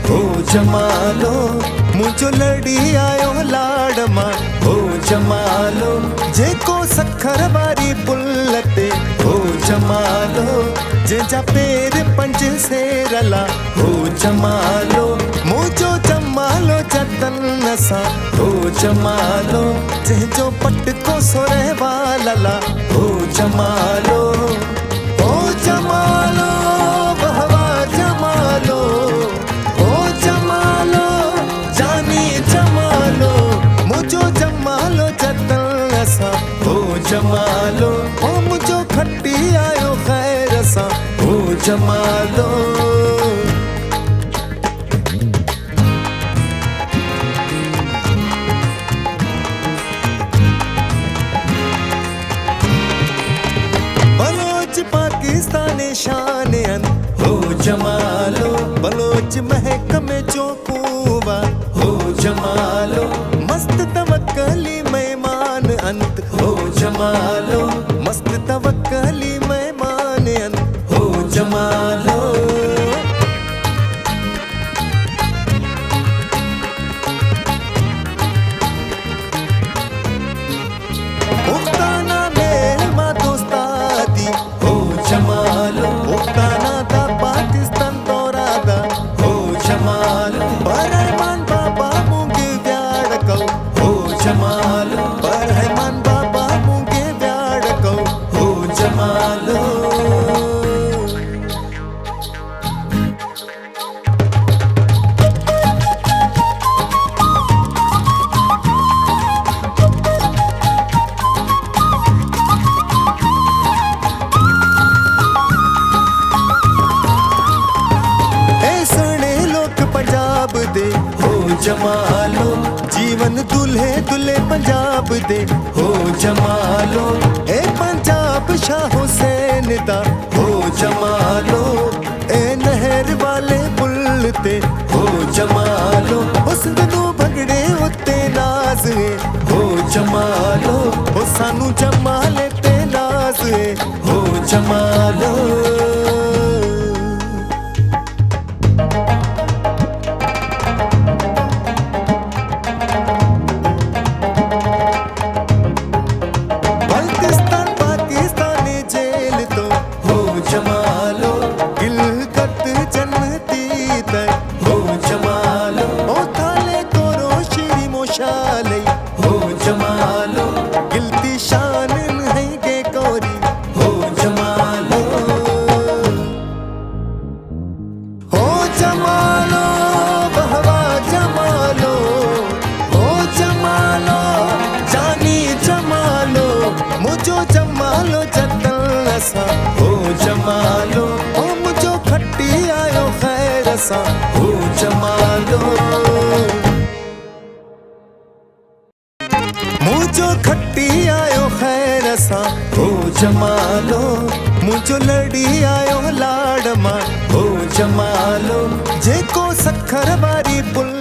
हो जमालो मुझो लड़ी आयो लाडमा हो जमालो जेको सखर वारी पुलते हो जमालो जंहिंजा पेर पंज सेरला हो जमालो मुझो जमालो जतन सा हो जमालो जंहिंजो पटको सोरे वाला हो जमालो हो जमालो बहवा जमालो हो जमालो जानी जमालो मुझो जमालो जतन सा हो जमालो ओ मुझो खट्टी आयो खैर सा हो जमालो पाकिस्तानी शान हो जमालो बलोच महकमे चौकूबा हो जमालो मस्त तवक्कली मेहमान अंत हो जमालो मस्त तवक्कली मेहमान अंत हो जमालो जमालो उक्ताना दा पाकिस्तान तोरादा हो जमालो बरहमान बाबा मुंगे व्याड़को हो जमालो बरहमान बाबा मुंगे व्याड़को हो जमालो दे हो जमालो जीवन दुल्हे दुल्हे पंजाब दे हो जमालो ए पंजाब शाह हुसैन दा हो जमालो ए नहर वाले बुलते हो जमालो हुस्न नू भगड़े उत्ते नाज हो जमालो ओ सानू जमाले ते नाज हो जमालो जमालो गिलकत जन्नती तक हो जमालो ओ थाले कोरो श्री मोशाले हो जमालो गिलती शान नहीं के कोरी हो जमालो बहवा जमालो हो जमालो जानी जमालो मुझो जमालो जतन सा हो जमालो ओ मुझो खट्टी आयो खैर सा हो जमालो मुझो खट्टी आयो खैर सा हो जमालो मुझो लड़ी आयो लाडमा हो जमालो जेको सखर वारी पुल